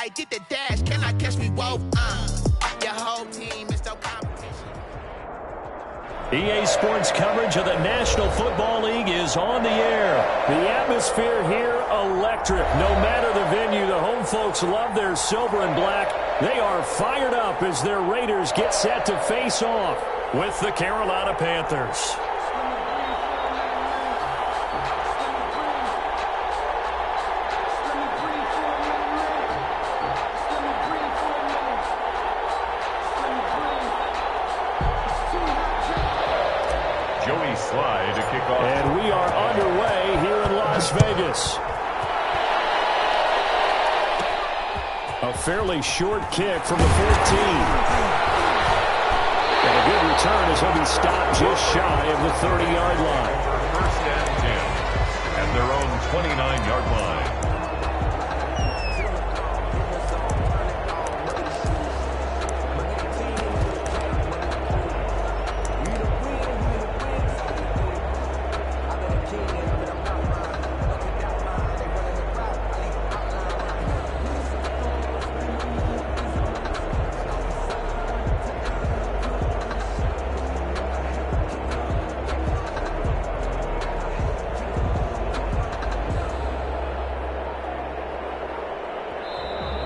I did the dash, can I catch me? Whoa, your whole team is no competition. EA Sports coverage of the National Football League is on the air. The atmosphere here, electric. No matter the venue, the home folks love their silver and black. They are fired up as their Raiders get set to face off with the Carolina Panthers. To kick off. And we are underway here in Las Vegas. A fairly short kick from the 14. And a good return as he'll be stopped just shy of the 30-yard line. First and 10 at their own 29-yard line.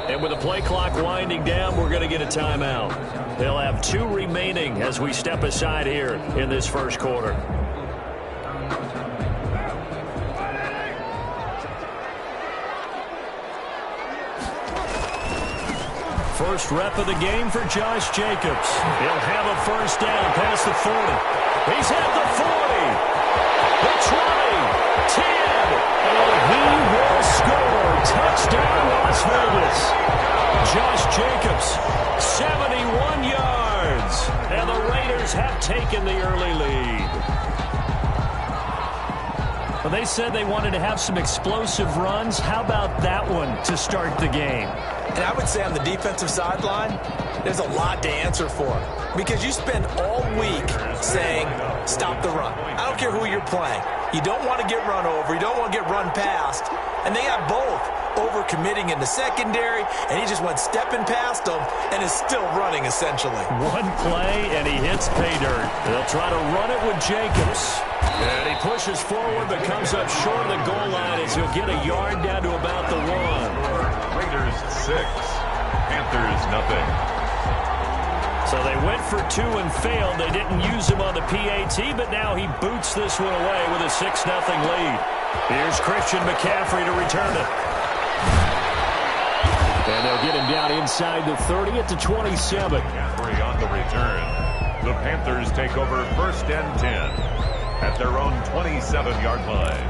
And with the play clock winding down, we're going to get a timeout. They'll have 2 remaining as we step aside here in this first quarter. First rep of the game for Josh Jacobs. He'll have a first down past the 40. He's at the 40, the 20, 10, and he will score. Touchdown, Las Vegas. Josh Jacobs, 71 yards. And the Raiders have taken the early lead. Well, they said they wanted to have some explosive runs. How about that one to start the game? And I would say on the defensive sideline, there's a lot to answer for. Because you spend all week saying, stop the run. I don't care who you're playing. You don't want to get run over. You don't want to get run past. And they got both. Over-committing in the secondary, and he just went stepping past them and is still running, essentially. One play, and he hits pay dirt. They'll try to run it with Jacobs. And he pushes forward, but comes up short of the goal line as he'll get a yard down to about the 1. Raiders 6, Panthers nothing. So they went for 2 and failed. They didn't use him on the PAT, but now he boots this one away with a 6-0 lead. Here's Christian McCaffrey to return it. And they'll get him down inside the 30 at the 27. McCaffrey on the return. The Panthers take over first and 10 at their own 27-yard line.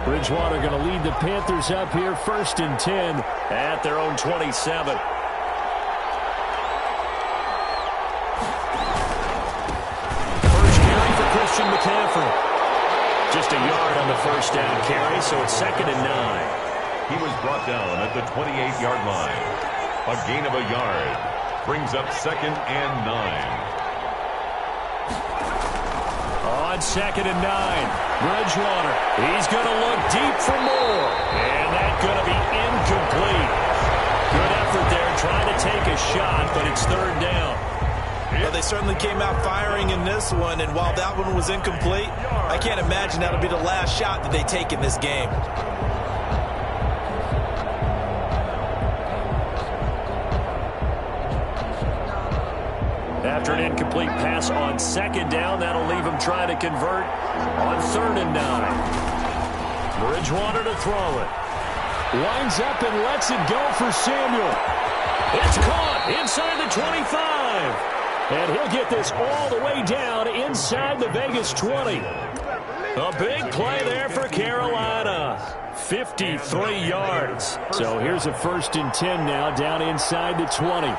Bridgewater going to lead the Panthers up here first and 10 at their own 27. First carry for Christian McCaffrey. Just a yard on the first down carry, so it's 2nd and 9. He was brought down at the 28-yard line. A gain of a yard brings up 2nd and 9. On 2nd and 9, Bridgewater. He's going to look deep for more. And that's going to be incomplete. Good effort there trying to take a shot, but it's 3rd down. Well, they certainly came out firing in this one, and while that one was incomplete, I can't imagine that'll be the last shot that they take in this game. after an incomplete pass on second down. That'll leave him trying to convert on 3rd and 9. Bridgewater to throw it. Lines up and lets it go for Samuel. It's caught inside the 25. And he'll get this all the way down inside the Vegas 20. A big play there for Carolina. 53 yards. So here's a 1st and 10 now down inside the 20.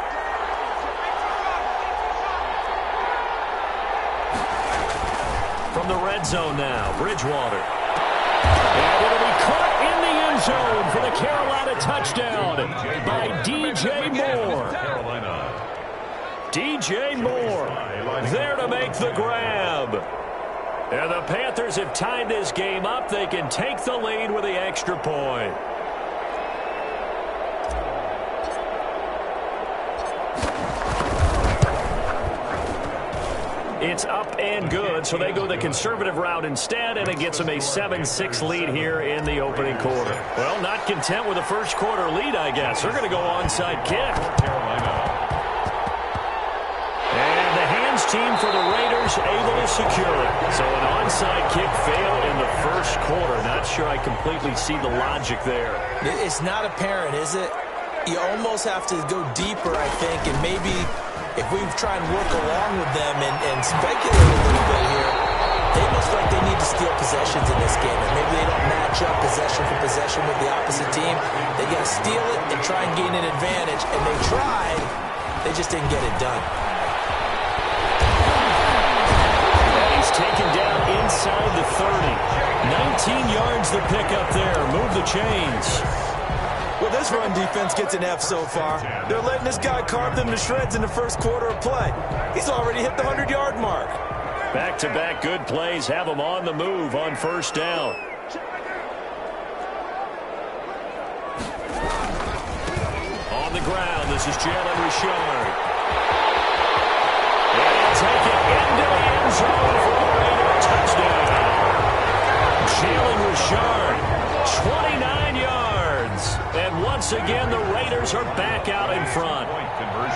From the red zone now, Bridgewater. And it'll be caught in the end zone for the Carolina touchdown by DJ Moore. DJ Moore there to make the grab. And the Panthers have tied this game up. They can take the lead with the extra point. It's up and good, so they go the conservative route instead, and it gets them a 7-6 lead here in the opening quarter. Well, not content with a first quarter lead, I guess. They're going to go onside kick. And the hands team for the Raiders able to secure it. So an onside kick fail in the first quarter. Not sure I completely see the logic there. It's not apparent, is it? You almost have to go deeper, I think, and maybe if we try and work along with them and speculate a little bit here, they almost like they need to steal possessions in this game. And maybe they don't match up possession for possession with the opposite team. They got to steal it and try and gain an advantage. And they tried. They just didn't get it done. And he's taken down inside the 30. 19 yards the pick up there. Move the chains. Well, this run defense gets an F so far. They're letting this guy carve them to shreds in the first quarter of play. He's already hit the 100-yard mark. Back-to-back good plays have them on the move on first down. On the ground, this is Jalen Richard. And he'll take it into the end zone for a Raider touchdown. Jalen Richard, 29 yards. And once again, the Raiders are back out in front.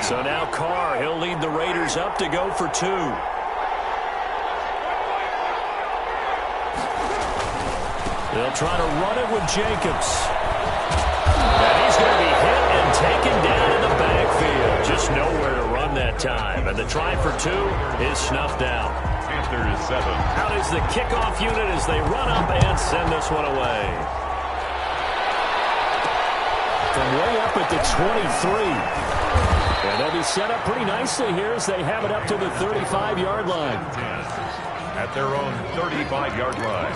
So now Carr, he'll lead the Raiders up to go for 2. They'll try to run it with Jacobs. And he's going to be hit and taken down in the backfield. Just nowhere to run that time. And the try for 2 is snuffed out. Panthers 7. Out is the kickoff unit as they run up and send this one away. From way up at the 23. And they'll be set up pretty nicely here as they have it up to the 35-yard line. At their own 35-yard line.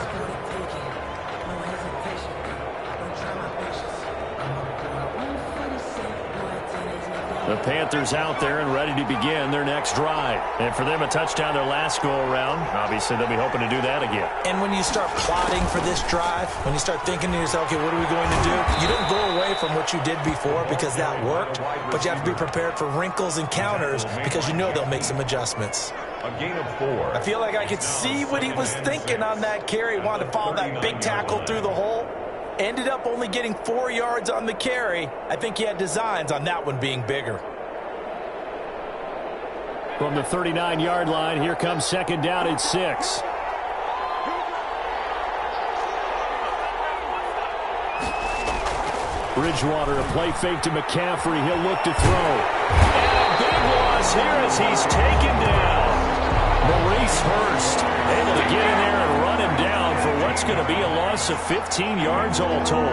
The Panthers out there and ready to begin their next drive. And for them, a touchdown their last go-around. Obviously, they'll be hoping to do that again. And when you start plotting for this drive, when you start thinking to yourself, okay, what are we going to do? You don't go away from what you did before because that worked, but you have to be prepared for wrinkles and counters because you know they'll make some adjustments. A gain of 4. I feel like I could see what he was thinking on that carry. He wanted to follow that big tackle through the hole. Ended up only getting 4 yards on the carry. I think he had designs on that one being bigger. From the 39-yard line, here comes second down at 6. Bridgewater, a play fake to McCaffrey. He'll look to throw. And a big loss here as he's taken down. Maurice Hurst able to get in there and run him down for what's going to be a loss of 15 yards all told.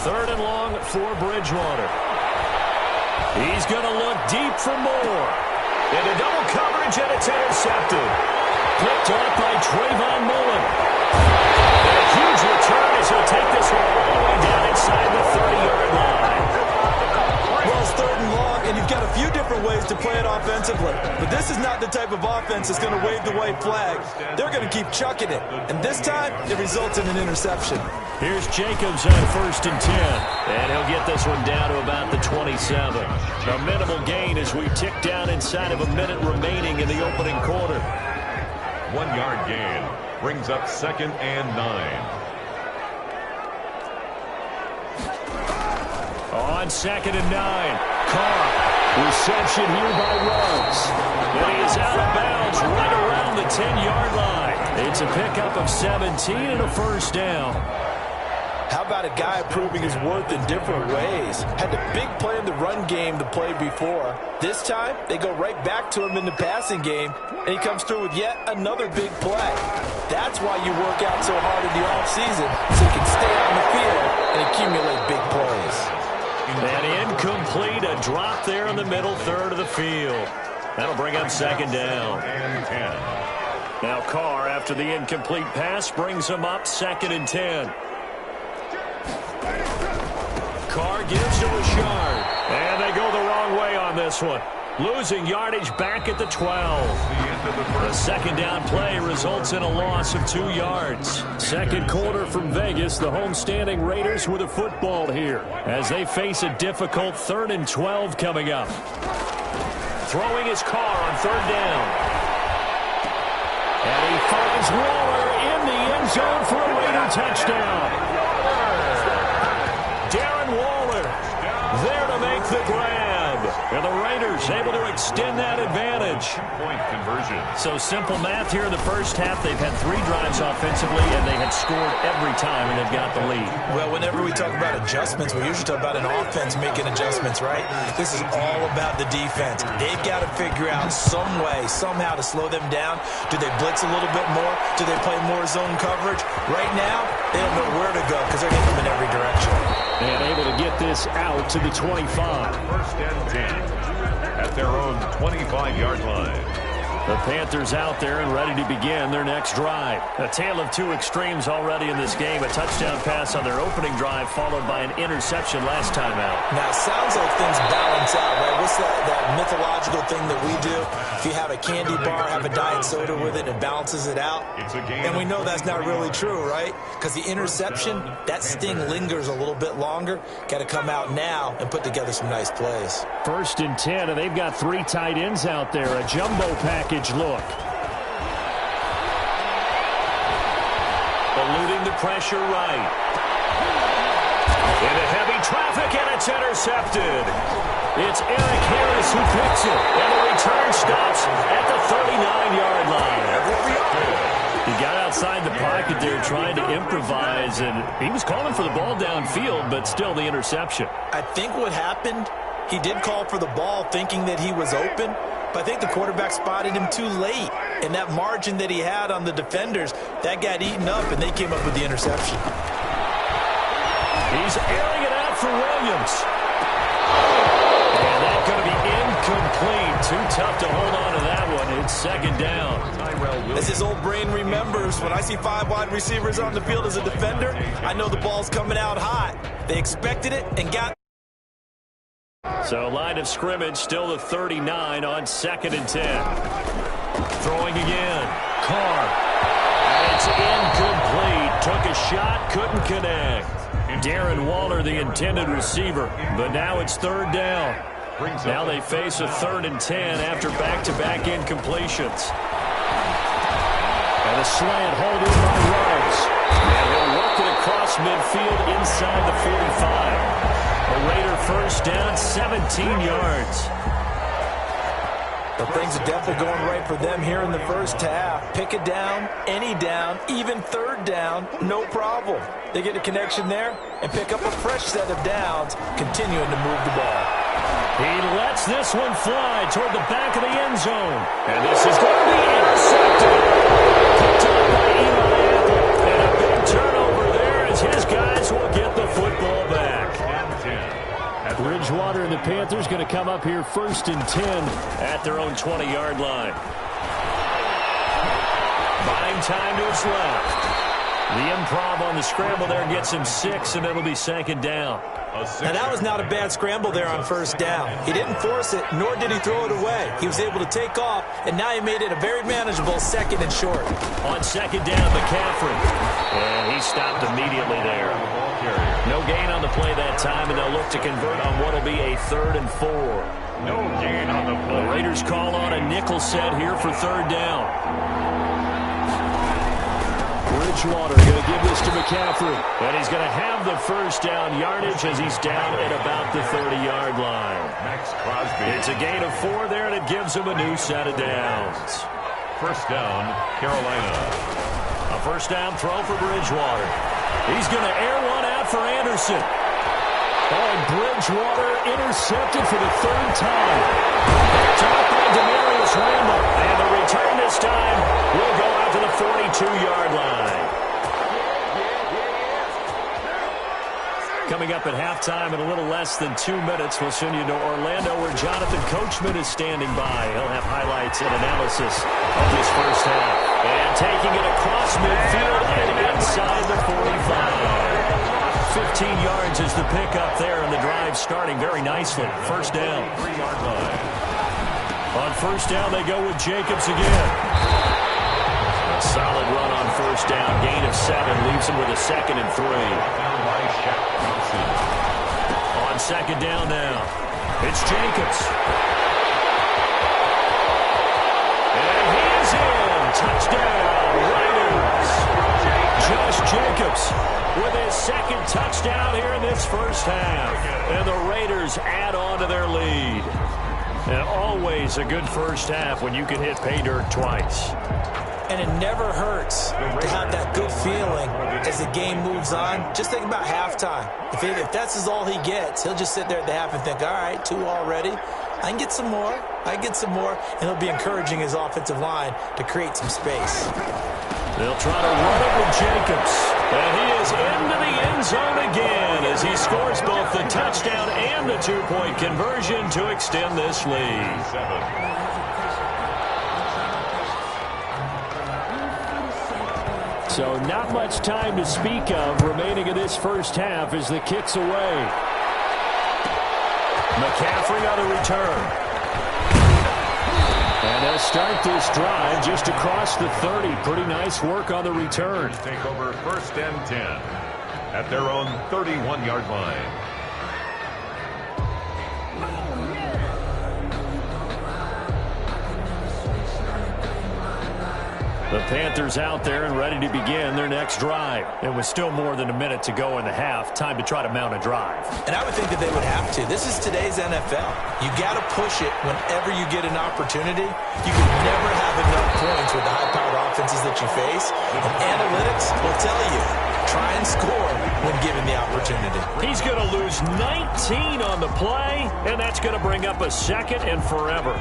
Third and long for Bridgewater. He's going to look deep for Moore. Into double coverage, and it's intercepted. Picked off by Trayvon Mullen. And a huge return as he'll take this one all the way down inside the 30-yard line. Well, it's third and long, and you've got a few different ways to play it offensively. But this is not the type of offense that's going to wave the white flag. They're going to keep chucking it. And this time, it results in an interception. Here's Jacobs on 1st and 10. And he'll get this one down to about the 27. A minimal gain as we tick down inside of a minute remaining in the opening quarter. 1 yard gain brings up 2nd and 9. On 2nd and 9, Carr, reception here by Ruggs. And he is out of bounds right around the 10-yard line. It's a pickup of 17 and a first down. How about a guy proving his worth in different ways? Had the big play in the run game the play before. This time, they go right back to him in the passing game, and he comes through with yet another big play. That's why you work out so hard in the offseason, so you can stay on the field and accumulate big plays. And incomplete, a drop there in the middle third of the field. That'll bring up 2nd down. And 10. Now Carr, after the incomplete pass, brings him up 2nd and 10. Carr gives to Richard. And they go the wrong way on this one. Losing yardage back at the 12. The second down play results in a loss of 2 yards. Second quarter from Vegas. The homestanding Raiders with a football here as they face a difficult 3rd and 12 coming up. Throwing his Carr on 3rd down. And he finds Waller in the end zone for a Raider touchdown. Darren Waller there to make the grab. And the Raiders able to extend that advantage. Point conversion. So simple math here in the first half. They've had 3 drives offensively, and they had scored every time, and they've got the lead. Well, whenever we talk about adjustments, we usually talk about an offense making adjustments, right? This is all about the defense. They've got to figure out some way, somehow to slow them down. Do they blitz a little bit more? Do they play more zone coverage? Right now, they don't know where to go because they're hitting them in every direction. And able to get this out to the 25. 1st and 10 at their own 25-yard line. The Panthers out there and ready to begin their next drive. A tale of 2 extremes already in this game. A touchdown pass on their opening drive followed by an interception last time out. Now, it sounds like things balance out, right? What's that mythological thing that we do? If you have a candy bar, have a diet soda with it, it balances it out. And we know that's not really true, right? Because the interception, that sting lingers a little bit longer. Got to come out now and put together some nice plays. 1st and 10, and they've got 3 tight ends out there. A jumbo package look. Eluding the pressure right. Into heavy traffic, and it's intercepted. It's Eric Harris who picks it, and the return stops at the 39-yard line. He got outside the pocket there trying to improvise, and he was calling for the ball downfield, but still the interception. I think what happened, he did call for the ball thinking that he was open, but I think the quarterback spotted him too late. And that margin that he had on the defenders, that got eaten up, and they came up with the interception. He's airing it out for Williams. And that's going to be incomplete. Too tough to hold on to that one. It's 2nd down. As his old brain remembers, when I see 5 wide receivers on the field as a defender, I know the ball's coming out hot. They expected it and got. So line of scrimmage still the 39 on 2nd and 10. Throwing again. Carr. And it's incomplete. Took a shot, couldn't connect. Darren Waller, the intended receiver. But now it's 3rd down. Now they face a 3rd and 10 after back-to-back incompletions. And a slant hold in by Ruggs. And he'll work it across midfield inside the 45. A Raider first down, 17 yards. But things are definitely going right for them here in the first half. Pick it down, any down, even 3rd down, no problem. They get a connection there and pick up a fresh set of downs, continuing to move the ball. He lets this one fly toward the back of the end zone. And this is going to be intercepted. Picked up by Eli Apple. And a big turnover there as his guys will get the football back. Bridgewater and the Panthers going to come up here 1st and 10 at their own 20-yard line. Buying time to his left. The improv on the scramble there gets him 6, and it'll be 2nd down. Now, that was not a bad scramble there on first down. He didn't force it, nor did he throw it away. He was able to take off, and now he made it a very manageable second and short. On second down, McCaffrey. And he stopped immediately there. No gain on the play that time, and they'll look to convert on what will be a 3rd and 4. No gain on the play. The Raiders call on a nickel set here for 3rd down. Bridgewater going to give this to McCaffrey. And he's going to have the first down yardage as he's down at about the 30-yard line. Max Crosby. It's a gain of 4 there, and it gives him a new set of downs. First down, Carolina. A first down throw for Bridgewater. He's going to air one out for Anderson. And Bridgewater intercepted for the 3rd time. Top by Demarius Randall. And the return this time will go out to the 42-yard line. Coming up at halftime in a little less than 2 minutes, we'll send you to Orlando where Jonathan Coachman is standing by. He'll have highlights and analysis of this first half. And taking it across midfield and inside the 45. 15 yards is the pickup there, and the drive starting very nicely. First down. 3-yard line. On first down, they go with Jacobs again. A solid run on first down. Gain of 7 leaves him with a 2nd and 3. On second down now, it's Jacobs. And he is in. Touchdown, Raiders. Josh Jacobs with his 2nd touchdown here in this first half. And the Raiders add on to their lead. And always a good first half when you can hit pay dirt twice. And it never hurts to have that good feeling as the game moves on. Just think about halftime. If that's all he gets, he'll just sit there at the half and think, all right, 2 already. I can get some more. I can get some more. And he'll be encouraging his offensive line to create some space. They'll try to run it with Jacobs. And he is into the end zone again as he scores both the touchdown and the 2-point conversion to extend this lead. So not much time to speak of remaining in this first half as the kick's away. McCaffrey on the return. And they'll start this drive just across the 30. Pretty nice work on the return. Take over 1st and 10 at their own 31-yard line. The Panthers out there and ready to begin their next drive. It was still more than a minute to go in the half. Time to try to mount a drive. And I would think that they would have to. This is today's NFL. You got to push it whenever you get an opportunity. You can never have enough points with the high-powered offenses that you face. And analytics will tell you, try and score when given the opportunity. He's going to lose 19 on the play, and that's going to bring up a 2nd and forever.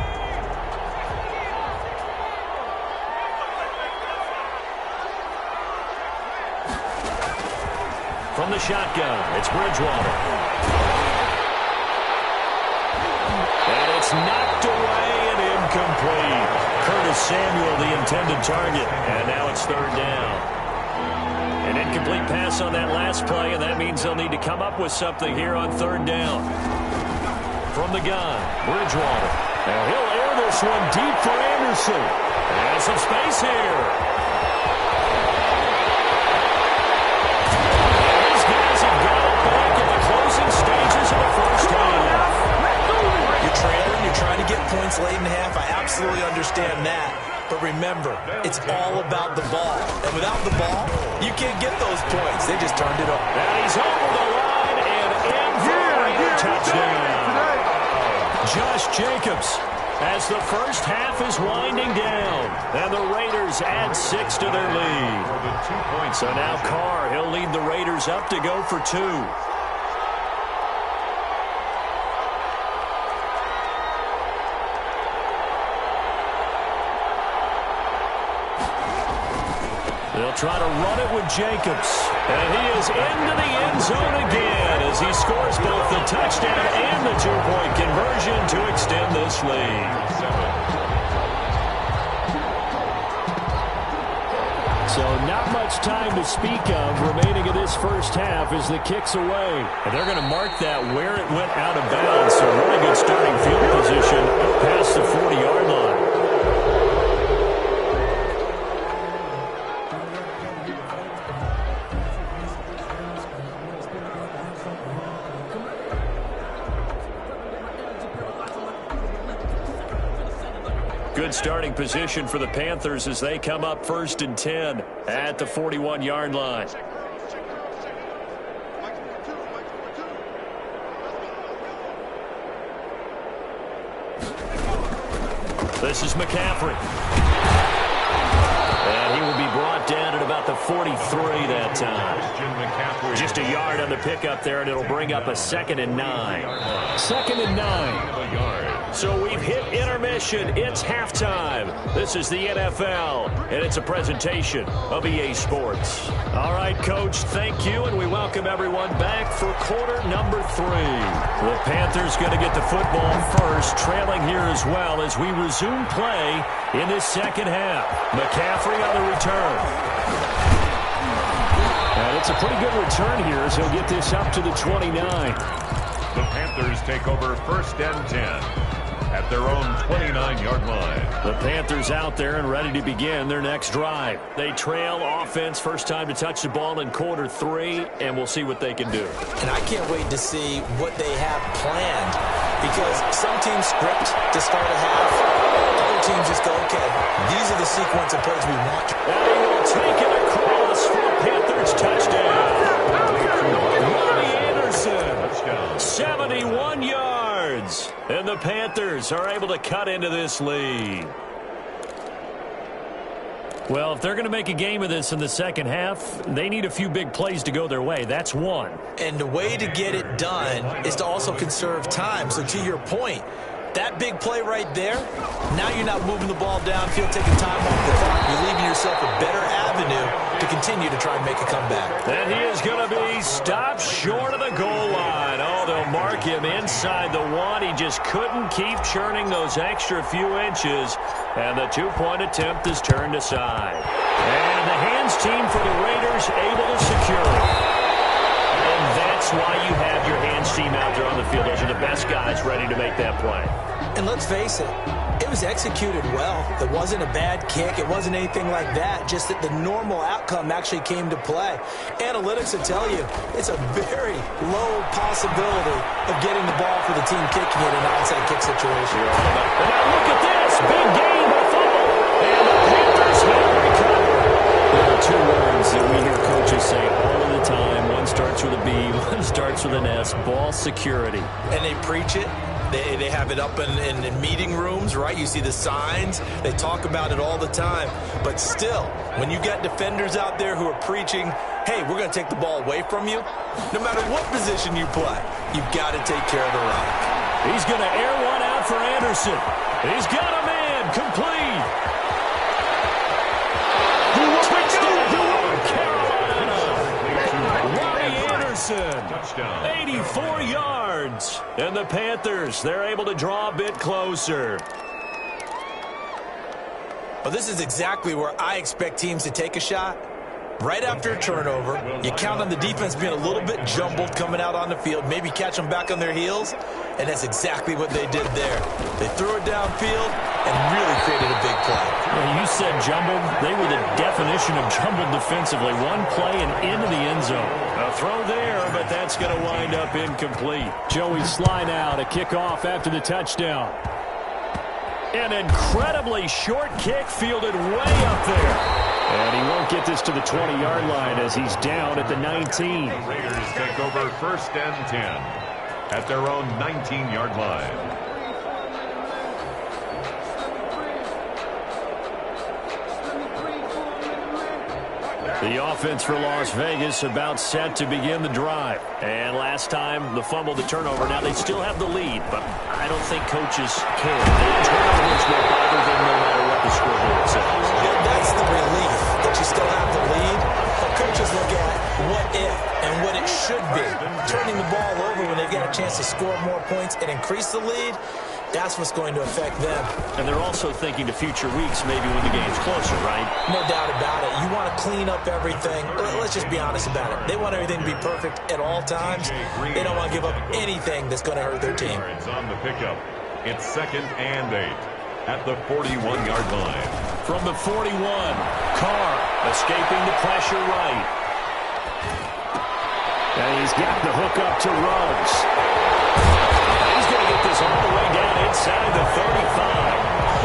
From the shotgun, it's Bridgewater. And it's knocked away and incomplete. Curtis Samuel, the intended target. And now it's 3rd down. An incomplete pass on that last play, and that means they'll need to come up with something here on 3rd down. From the gun, Bridgewater. And he'll air this one deep for Anderson. And some space here. Points late in half, I absolutely understand that. But remember, it's all about the ball. And without the ball, you can't get those points. They just turned it up. And he's over the line and in for a touchdown. Josh Jacobs as the first half is winding down. And the Raiders add 6 to their lead. So now Carr, he'll lead the Raiders up to go for 2. They'll try to run it with Jacobs. And he is into the end zone again as he scores both the touchdown and the 2-point conversion to extend this lead. So not much time to speak of remaining in this first half as the kick's away. And they're going to mark that where it went out of bounds. So really good starting field position past the 40-yard line. Good starting position for the Panthers as they come up 1st and 10 at the 41-yard line. This is McCaffrey. And he will be brought down at about the 43 that time. Just a yard on the pickup there, and it'll bring up a 2nd and 9. 2nd and 9. So we've hit intermission. It's halftime. This is the NFL, and it's a presentation of EA Sports. All right, Coach, thank you, and we welcome everyone back for quarter number 3. The Panthers going to get the football first, trailing here as well as we resume play in this second half. McCaffrey on the return. And it's a pretty good return here as he'll get this up to the 29. The Panthers take over 1st and 10. At their own 29-yard line. The Panthers out there and ready to begin their next drive. They trail offense, first time to touch the ball in quarter 3, and we'll see what they can do. And I can't wait to see what they have planned, because some teams script to start a half. Other teams just go, okay, these are the sequence of plays we want. And he will take it across for a Panthers touchdown. Robbie Anderson, 71 yards. And the Panthers are able to cut into this lead. Well, if they're going to make a game of this in the second half, they need a few big plays to go their way. That's one. And the way to get it done is to also conserve time. So to your point, that big play right there, now you're not moving the ball downfield, taking time off the clock. You're leaving yourself a better avenue to continue to try and make a comeback. And he is going to be stopped short of the goal line. Oh, they'll mark him inside the 1. He just couldn't keep churning those extra few inches. And the 2-point attempt is turned aside. And the hands team for the Raiders able to secure it. And that's why you have your hands team out there on the field. Those are the best guys ready to make that play. And let's face it, it was executed well. It wasn't a bad kick. It wasn't anything like that. Just that the normal outcome actually came to play. Analytics will tell you it's a very low possibility of getting the ball for the team kicking it in an onside kick situation. And now look at this. Big gain by fumble. And the Panthers will recover. There are 2 words that we hear coaches say all of the time. One starts with a B, one starts with an S. Ball security. And they preach it. They have it up in meeting rooms, right? You see the signs. They talk about it all the time. But still, when you got defenders out there who are preaching, hey, we're going to take the ball away from you, no matter what position you play, you've got to take care of the rock. He's going to air one out for Anderson. He's got a man complete. Touchdown. 84 yards. And the Panthers, they're able to draw a bit closer. Well, this is exactly where I expect teams to take a shot. Right after a turnover, you count on the defense being a little bit jumbled coming out on the field, maybe catch them back on their heels, and that's exactly what they did there. They threw it downfield and really created a big play. Well, you said jumbled. They were the definition of jumbled defensively. One play and into the end zone. A throw there, but that's going to wind up incomplete. Joey Sly now to kick off after the touchdown. An incredibly short kick fielded way up there. And he won't get this to the 20-yard line as he's down at the 19. The Raiders take over 1st and 10 at their own 19-yard line. The offense for Las Vegas about set to begin the drive. And last time, the fumble, the turnover. Now they still have the lead, but I don't think coaches care. The turnovers will bother them no matter what the scoreboard says. Yeah, that's the relief that you still have the lead. But coaches look at what if and what it should be. Turning the ball over when they get a chance to score more points and increase the lead, that's what's going to affect them. And they're also thinking to future weeks, maybe when the game's closer, right? No doubt about it. You want to clean up everything. Let's just be honest about it. They want everything to be perfect at all times. They don't want to give up anything that's going to hurt their team. It's on the pickup. It's 2nd and 8 at the 41-yard line. From the 41, Carr escaping the pressure right. And he's got the hook up to Ruggs. He's going to get this all the way down inside the 35.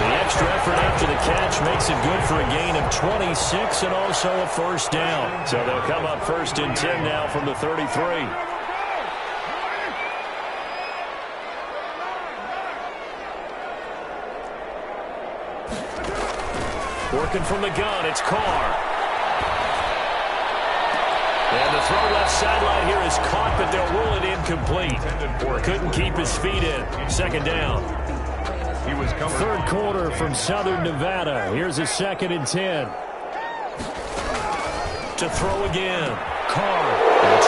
The extra effort after the catch makes it good for a gain of 26 and also a first down. So they'll come up 1st and 10 now from the 33. Working from the gun, it's Carr. And the throw left sideline here is caught, but they'll rule it incomplete. Couldn't keep his feet in. 2nd down. He was covered. 3rd quarter from Southern Nevada. Here's a 2nd and 10. To throw again. Carr. And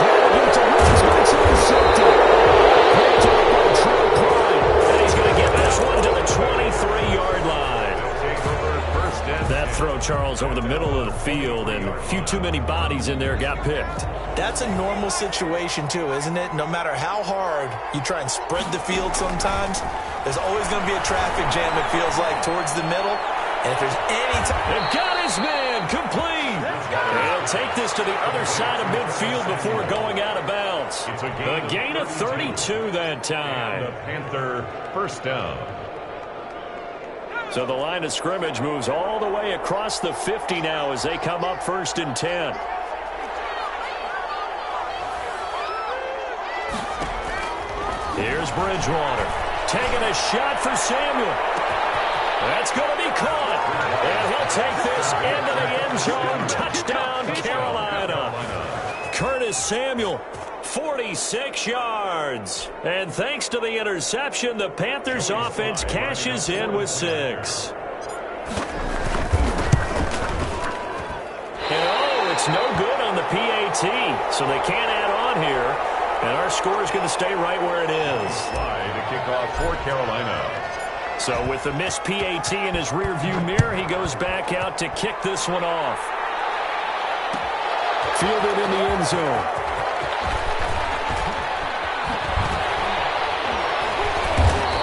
he's going to get this one to the 23-yard line. That throw, Charles, over the middle of the field, and a few too many bodies in there got picked. That's a normal situation, too, isn't it? No matter how hard you try and spread the field sometimes, there's always going to be a traffic jam, it feels like, towards the middle. And if there's any time... They've got his man complete. He'll take this to the other side of midfield before going out of bounds. It's a gain of 32 that time. The Panther first down. So the line of scrimmage moves all the way across the 50 now as they come up 1st and 10. Here's Bridgewater taking a shot for Samuel. That's going to be caught. And he'll take this into the end zone. Touchdown, Carolina. Curtis Samuel, 46 yards. And thanks to the interception, the Panthers offense cashes in with 6. And it's no good on the PAT, so they can't add on here. And our score is going to stay right where it is. Slide to kick off for Carolina. So with the missed PAT in his rearview mirror, he goes back out to kick this one off. Fielded in the end zone.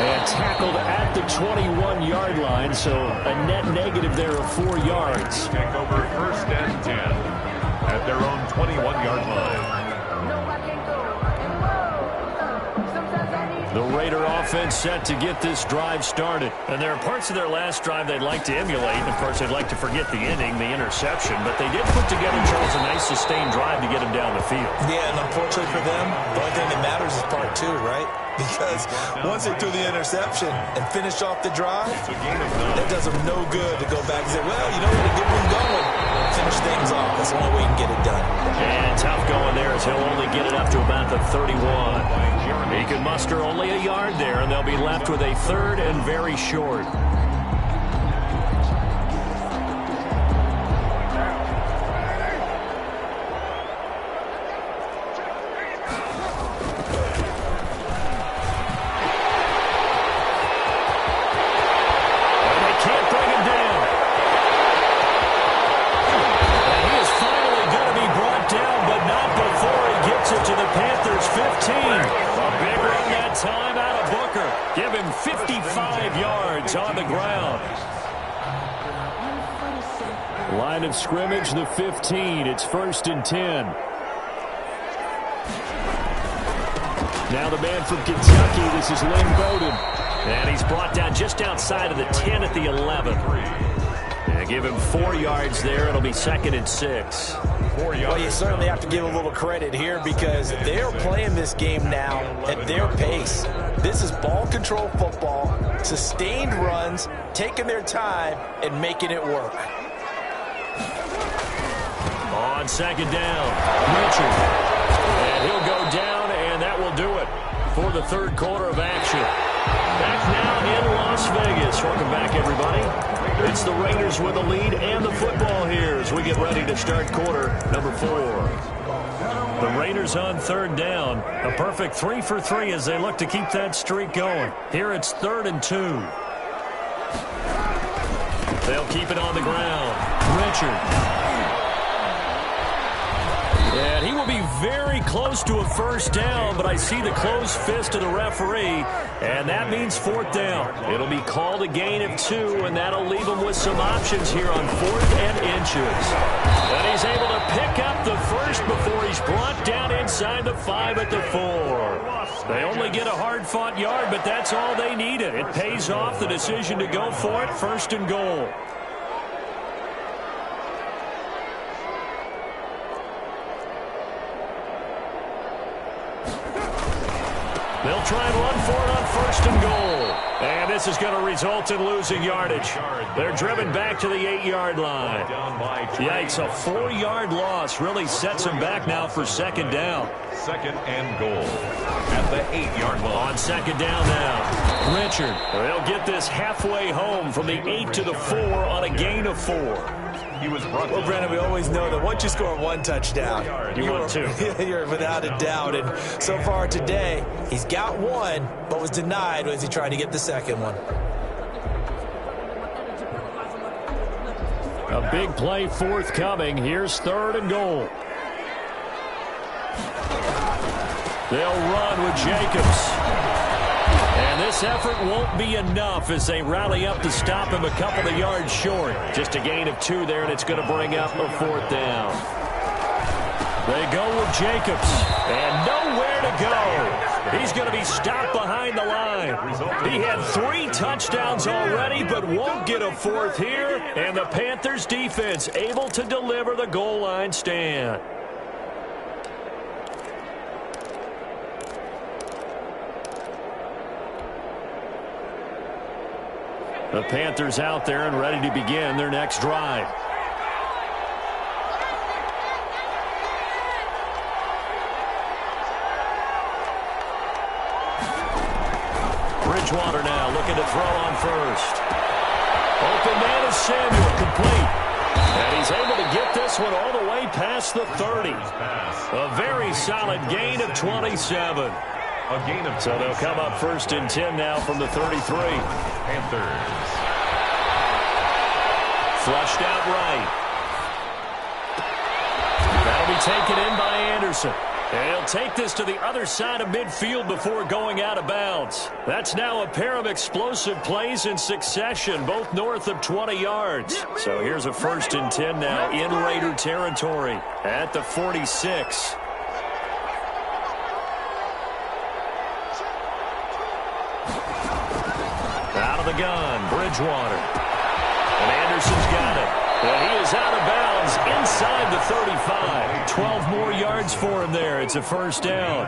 And tackled at the 21-yard line, so a net negative there of 4 yards. Take over 1st and 10 at their own 21-yard line. The Raider offense set to get this drive started. And there are parts of their last drive they'd like to emulate. Of course, they'd like to forget the ending, the interception. But they did put together, Charles, a nice sustained drive to get them down the field. Yeah, and unfortunately for them, the only thing that matters is part 2, right? Because once they threw the interception and finished off the drive, that does them no good to go back and say, well, you know, we had a good one going. Finish things off. That's the only way you can get it done. And tough going there as he'll only get it up to about the 31. He can muster only a yard there, and they'll be left with a 3rd and very short. To the Panthers 15. A big run that time out of Booker. Give him 55 yards on the ground. Line of scrimmage, the 15. It's 1st and 10. Now the man from Kentucky. This is Lynn Bowden. And he's brought down just outside of the 10 at the 11. And give him 4 yards there. It'll be 2nd and 6. Well, you certainly have to give a little credit here because they're playing this game now at their pace. This is ball control football, sustained runs, taking their time and making it work. On 2nd down, Richard. And he'll go down, and that will do it for the 3rd quarter of action. Back now in Las Vegas. Welcome back, everybody. It's It's the Raiders with the lead and the football here as we get ready to start quarter number 4. The Raiders on third down. A perfect 3 for 3 as they look to keep that streak going. Here it's 3rd and 2. They'll keep it on the ground. Richard. And he will be very close to a first down, but I see the closed fist of the referee, and that means 4th down. It'll be called a gain of 2, and that'll leave him with some options here on 4th and inches. And he's able to pick up the first before he's brought down inside the 5 at the 4. They only get a hard-fought yard, but that's all they needed. It pays off the decision to go for it, 1st and goal. They'll try and run for it on 1st and goal. And this is going to result in losing yardage. They're driven back to the 8-yard line. Yikes, a 4-yard loss really sets them back now for 2nd down. 2nd and goal at the 8-yard line. On 2nd down now, Richard. They'll get this halfway home from the 8 to the 4 on a gain of 4. Well, Brennan, we always know that once you score 1 touchdown, you want 2. You're without a doubt. And so far today, he's got 1, but was denied as he tried to get the 2nd one. A big play forthcoming. Here's 3rd and goal. They'll run with Jacobs. And this effort won't be enough as they rally up to stop him a couple of yards short. Just a gain of 2 there, and it's going to bring up a 4th down. They go with Jacobs, and nowhere to go. He's going to be stopped behind the line. He had 3 touchdowns already, but won't get a 4th here. And the Panthers defense able to deliver the goal line stand. The Panthers out there and ready to begin their next drive. Bridgewater now looking to throw on 1st. Open man is Samuel, complete. And he's able to get this one all the way past the 30. A very solid gain of 27. So they'll come up 1st and 10 now from the 33. Panthers. Flushed out right. That'll be taken in by Anderson. And he'll take this to the other side of midfield before going out of bounds. That's now a pair of explosive plays in succession, both north of 20 yards. So here's a 1st and 10 now in Raider territory at the 46. Out of the gun, Bridgewater. And Anderson's got it. And he is out of bounds inside the 35. 12 more yards for him there. It's a 1st down.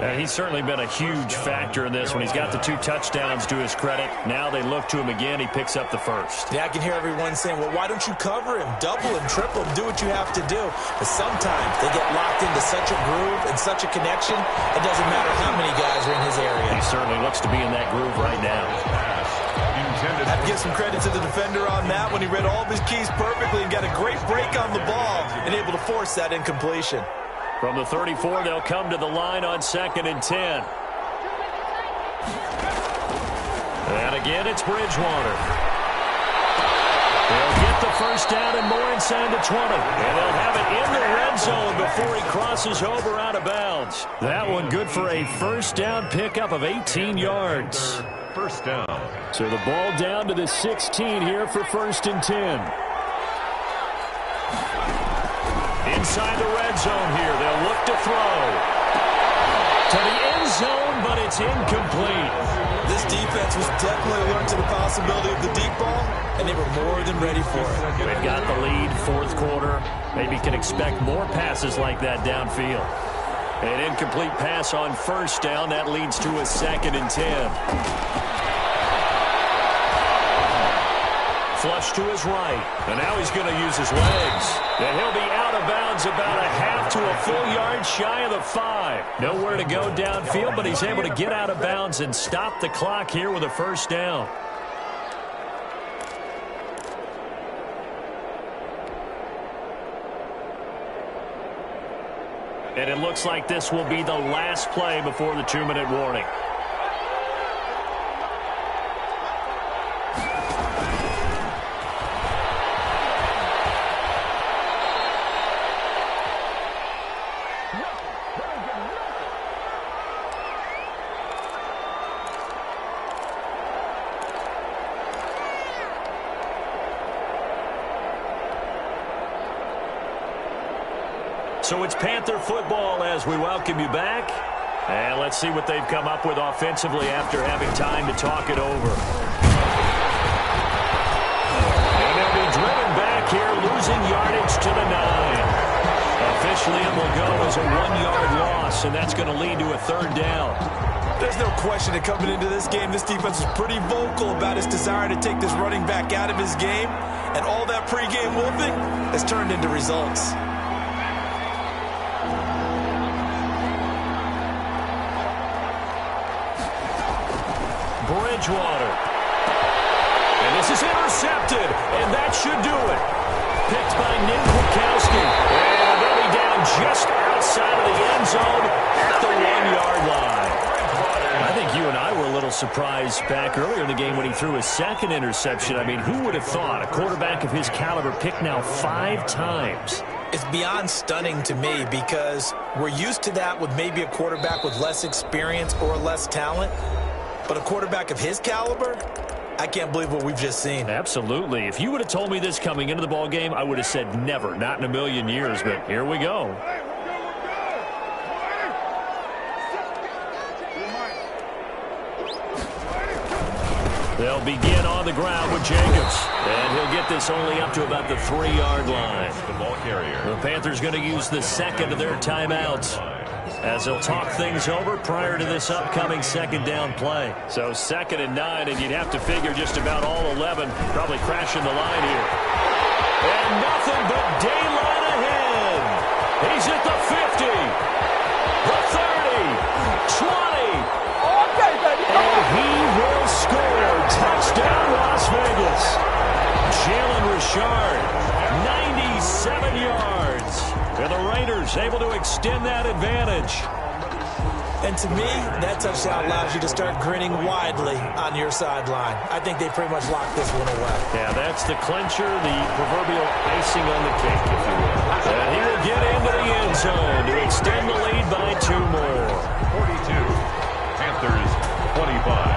And he's certainly been a huge factor in this when he's got the 2 touchdowns to his credit. Now they look to him again. He picks up the 1st. Yeah, I can hear everyone saying, well, why don't you cover him? Double him, triple him, do what you have to do. But sometimes they get locked into such a groove and such a connection, it doesn't matter how many guys are in his area. He certainly looks to be in that groove right now. I have to give some credit to the defender on that when he read all of his keys perfectly and got a great break on the ball and able to force that incompletion. From the 34, they'll come to the line on 2nd and 10. And again, it's Bridgewater. They'll get the 1st down and more inside the 20. And they'll have it in the red zone before he crosses over out of bounds. That one good for a 1st down pickup of 18 yards. 1st down. So the ball down to the 16 here for 1st and 10. Inside the red zone here, they'll look to throw. To the end zone, but it's incomplete. This defense was definitely alert to the possibility of the deep ball, and they were more than ready for it. They've got the lead, 4th quarter. Maybe can expect more passes like that downfield. An incomplete pass on 1st down. That leads to a 2nd and 10. Flush to his right. And now he's going to use his legs. And he'll be out of bounds about a half to a full yard shy of the 5. Nowhere to go downfield, but he's able to get out of bounds and stop the clock here with a 1st down. And it looks like this will be the last play before the 2-minute warning. So it's Panther football as we welcome you back. And let's see what they've come up with offensively after having time to talk it over. And they'll be driven back here, losing yardage to the 9. Officially, it will go as a 1-yard loss, and that's going to lead to a 3rd down. There's no question that coming into this game, this defense is pretty vocal about its desire to take this running back out of his game. And all that pregame wolfing has turned into results. Bridgewater. And this is intercepted, and that should do it. Picked by Nick Kwiatkowski. And they'll be down just outside of the end zone at the 1-yard line. I think you and I were a little surprised back earlier in the game when he threw his 2nd interception. I mean, who would have thought a quarterback of his caliber picked now 5 times? It's beyond stunning to me because we're used to that with maybe a quarterback with less experience or less talent. But a quarterback of his caliber, I can't believe what we've just seen. Absolutely. If you would have told me this coming into the ball game, I would have said never, not in a million years. But here we go. They'll begin on the ground with Jacobs. And he'll get this only up to about the 3-yard line. The ball carrier. The Panthers going to use the 2nd of their timeouts as they'll talk things over prior to this upcoming 2nd down play. So 2nd and 9, and you'd have to figure just about all 11 probably crashing the line here. And nothing but daylight ahead. He's at the 50, the 30, 20. And he will score. Touchdown, Las Vegas. Jalen Richard, 97 yards. And the Raiders able to extend that advantage. And to me, that touchdown allows you to start grinning widely on your sideline. I think they pretty much locked this one away. Yeah, that's the clincher, the proverbial icing on the cake, if you will. And he will get into the end zone to extend the lead by 2 more. 42. Panthers 25.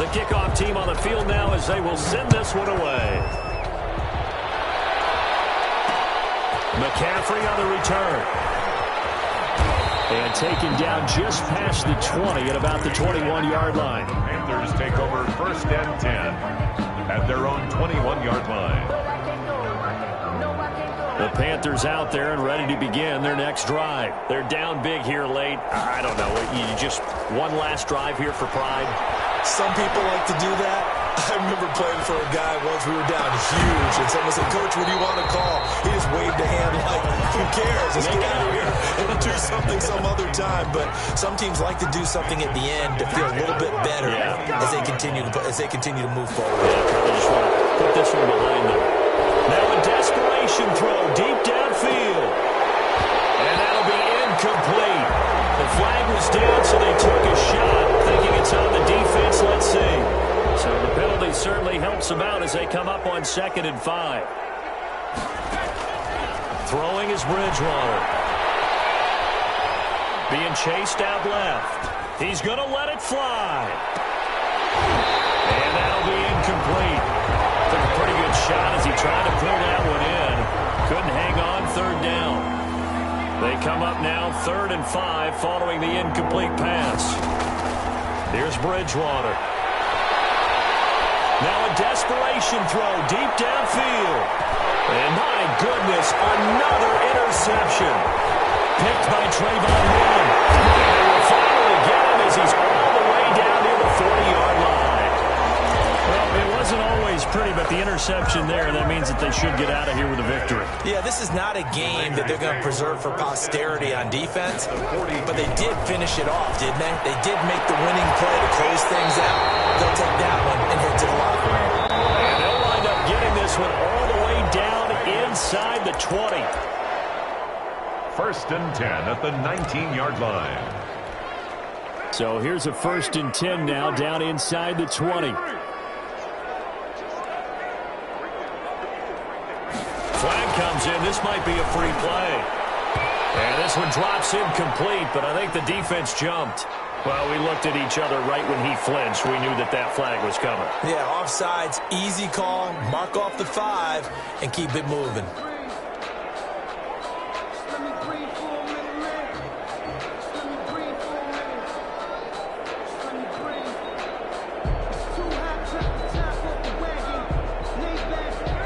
The kickoff team on the field now as they will send this one away. McCaffrey on the return. And taken down just past the 20 at about the 21-yard line. Panthers take over 1st and 10 at their own 21-yard line. The Panthers out there and ready to begin their next drive. They're down big here late. I don't know. You just one last drive here for pride? Some people like to do that. I remember playing for a guy once. We were down huge, and someone said, "Coach, what do you want to call?" He just waved a hand like, who cares? Let's get out of here and do something some other time. But some teams like to do something at the end to feel a little bit better as they continue to move forward. Yeah, probably just want to put this one behind them. Now a desperation throw deep downfield. And that'll be incomplete. The flag was down, so they took a shot, thinking it's on the defense. Let's see. So the penalty certainly helps them out as they come up on 2nd and 5. Throwing is Bridgewater. Being chased out left. He's going to let it fly. And that'll be incomplete. Took a pretty good shot as he tried to pull that one in. Couldn't hang on, 3rd down. They come up now 3rd and 5 following the incomplete pass. Here's Bridgewater. Now a desperation throw deep downfield. And my goodness, another interception. Picked by Trayvon Mullen. And they will finally get him as he's all the way down near the 40-yard line. Well, it wasn't always pretty, but the interception there, that means that they should get out of here with a victory. Yeah, this is not a game that they're going to preserve for posterity on defense, but they did finish it off, didn't they? They did make the winning play to close things out. They'll take that one and head to the locker room. And they'll wind up getting this one 20. First and 10 at the 19-yard line. So here's a 1st and 10 now, down inside the 20. Flag comes in. This might be a free play. And this one drops incomplete, but I think the defense jumped. Well, we looked at each other right when he flinched. We knew that that flag was coming. Yeah, offsides, easy call, mark off the 5, and keep it moving.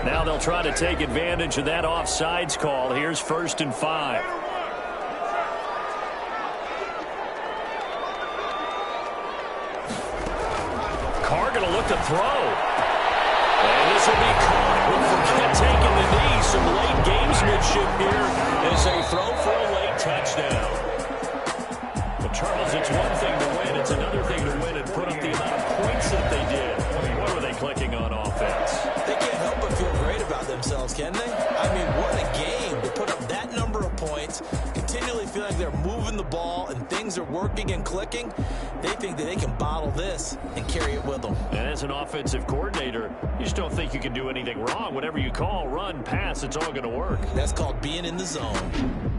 Now they'll try to take advantage of that offsides call. Here's 1st and 5. Carr going to look to throw. And this will be caught. We'll forget taking the knee. Some late gamesmanship here as they throw for a late touchdown. Well, Charles, it's one thing to win. It's another thing to win and put up the amount of points that they did. What were they clicking on offense? They can't help but feel great about themselves, can they? I mean, what a game to put up that number of points, continually feel like they're moving the ball and things are working and clicking. They think that they can bottle this and carry it with them. And as an offensive coordinator, you just don't think you can do anything wrong. Whatever you call, run, pass, it's all going to work. That's called being in the zone.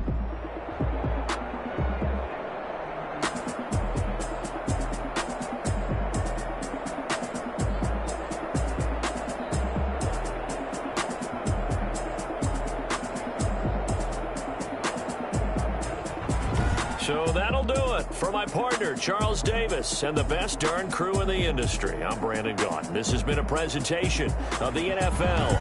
So that'll do it for my partner, Charles Davis, and the best darn crew in the industry. I'm Brandon Gaudin. This has been a presentation of the NFL.